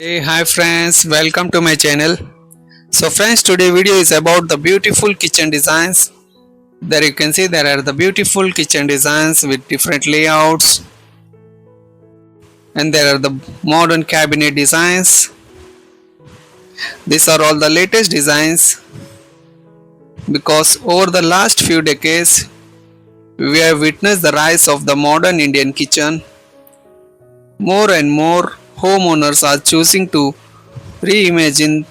Hey, hi friends, welcome to my channel. So friends, today video is about the beautiful kitchen designs. There you can see there are the beautiful kitchen designs with different layouts, and there are the modern cabinet designs. These are all the latest designs because over the last few decades we have witnessed the rise of the modern Indian kitchen. More and more homeowners are choosing to reimagine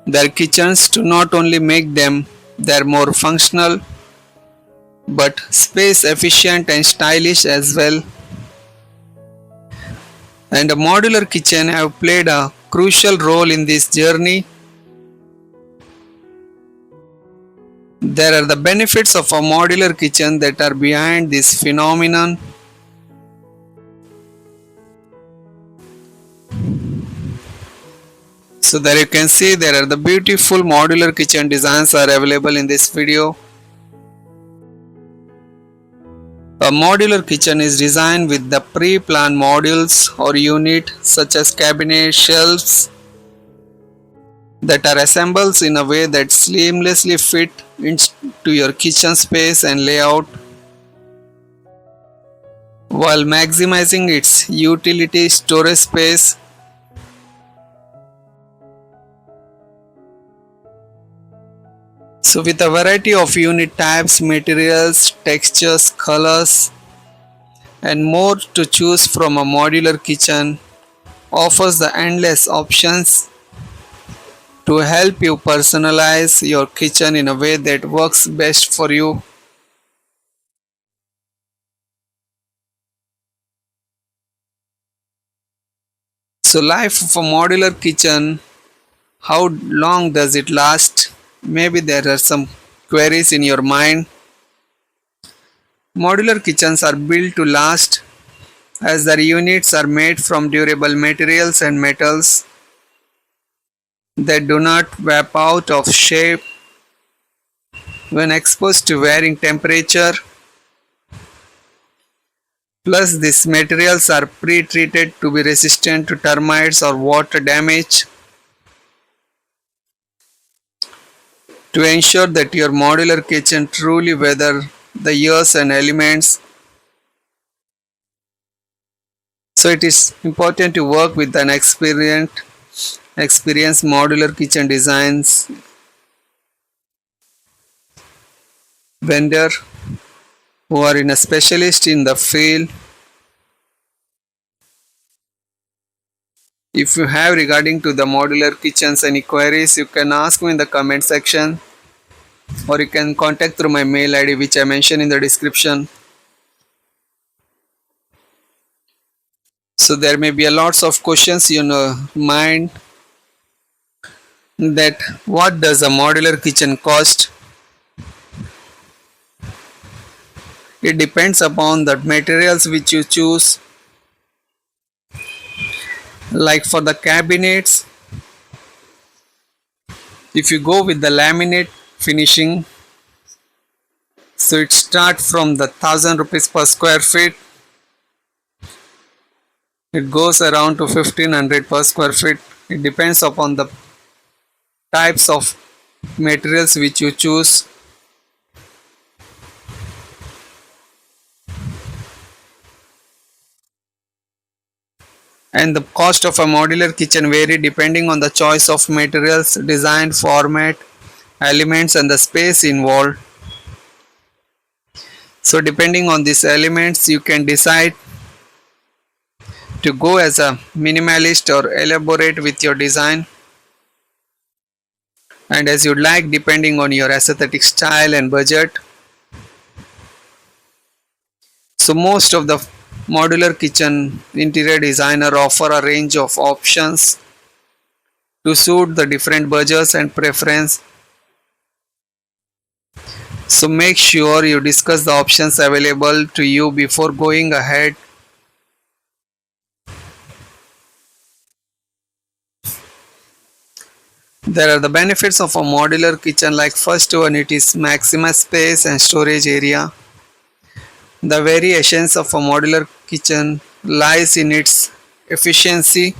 their kitchens to not only make them they're more functional but space efficient and stylish as well. And a modular kitchen have played a crucial role in this journey. There are the benefits of a modular kitchen that are behind this phenomenon. So there you can see there are the beautiful modular kitchen designs are available in this video. A modular kitchen is designed with the pre-planned modules or unit such as cabinet, shelves that are assembled in a way that seamlessly fit into your kitchen space and layout while maximizing its utility storage space. So with a variety of unit types, materials, textures, colors and more to choose from, a modular kitchen offers the endless options to help you personalize your kitchen in a way that works best for you. So life of a modular kitchen, how long does it last? Maybe there are some queries in your mind. Modular kitchens are built to last as their units are made from durable materials and metals that do not vap out of shape when exposed to varying temperature. Plus, these materials are pre-treated to be resistant to termites or water damage to ensure that your modular kitchen truly weather the years and elements. So it is important to work with an experienced modular kitchen designs vendor who are in a specialist in the field. If you have regarding to the modular kitchens any queries, you can ask me in the comment section, or you can contact through my mail ID which I mentioned in the description. So there may be a lots of questions in your mind that what does a modular kitchen cost? It depends upon the materials which you choose. Like for the cabinets, if you go with the laminate finishing, so it starts from the 1000 rupees per square feet. It goes around to 1500 per square feet. It depends upon the types of materials which you choose. And the cost of a modular kitchen vary depending on the choice of materials, design, format, elements and the space involved. So depending on these elements you can decide to go as a minimalist or elaborate with your design, and as you like depending on your aesthetic style and budget. So most of the modular kitchen interior designer offer a range of options to suit the different budgets and preference. So make sure you discuss the options available to you before going ahead. There are the benefits of a modular kitchen, like first one, it is maximum space and storage area. The very essence of a modular kitchen lies in its efficiency.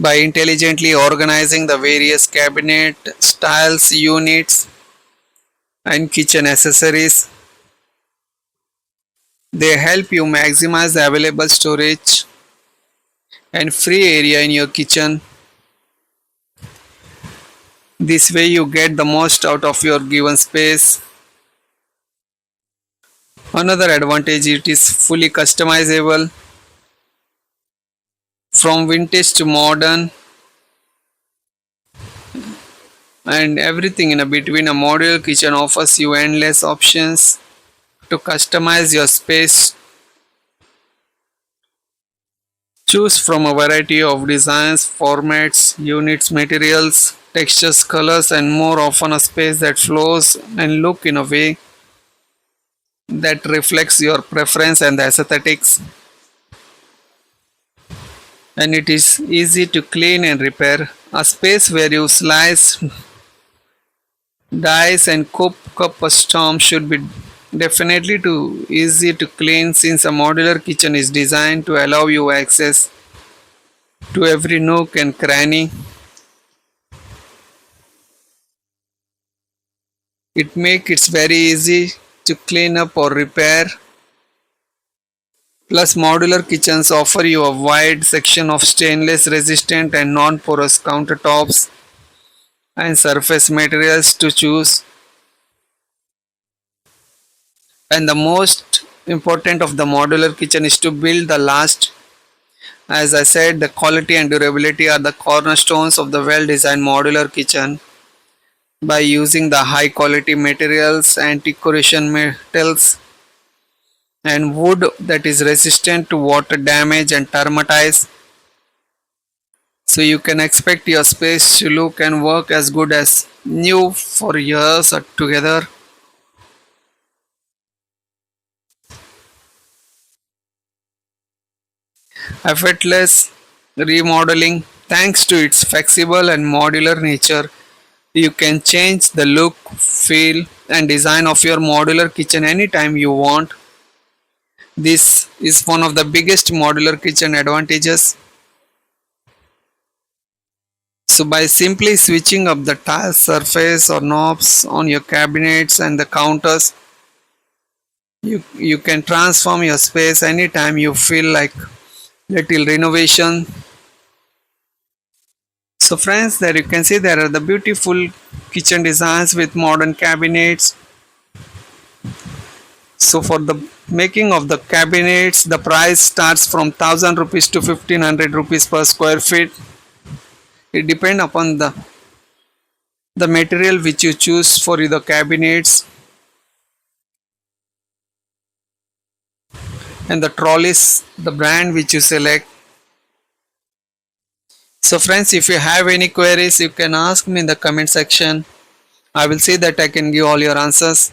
by intelligently organizing the various cabinet styles, units, and kitchen accessories. They help you maximize the available storage and free area in your kitchen. This way you get the most out of your given space. Another advantage, it is fully customizable from vintage to modern and everything in a between. A modular kitchen offers you endless options to customize your space. Choose from a variety of designs, formats, units, materials, textures, colors, and more, often a space that flows and look in a way that reflects your preference and the aesthetics. And it is easy to clean and repair. A space where you slice, dice, and cook up a storm should be definitely too easy to clean, since a modular kitchen is designed to allow you access to every nook and cranny. It makes it very easy to clean up or repair. Plus, modular kitchens offer you a wide section of stainless resistant and non-porous countertops and surface materials to choose. And the most important of the modular kitchen is to build the last. As I said, the quality and durability are the cornerstones of the well-designed modular kitchen. By using the high quality materials, anti-corrosion metals, and wood that is resistant to water damage and termites, so you can expect your space to look and work as good as new for years together. Effortless remodeling. Thanks to its flexible and modular nature, you can change the look, feel, and design of your modular kitchen anytime you want. This is one of the biggest modular kitchen advantages. So by simply switching up the tile surface or knobs on your cabinets and the counters, you can transform your space anytime you feel like little renovation. So friends, there you can see there are the beautiful kitchen designs with modern cabinets. So for the making of the cabinets, the price starts from 1000 rupees to 1500 rupees per square feet. It depends upon the material which you choose for the cabinets and the trolleys, the brand which you select. So friends, if you have any queries, you can ask me in the comment section. I will see that I can give all your answers,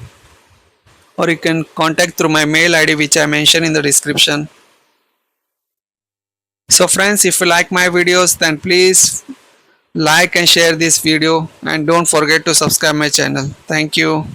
or you can contact through my mail ID which I mentioned in the description. So friends, if you like my videos, then please like and share this video, and don't forget to subscribe my channel. Thank you.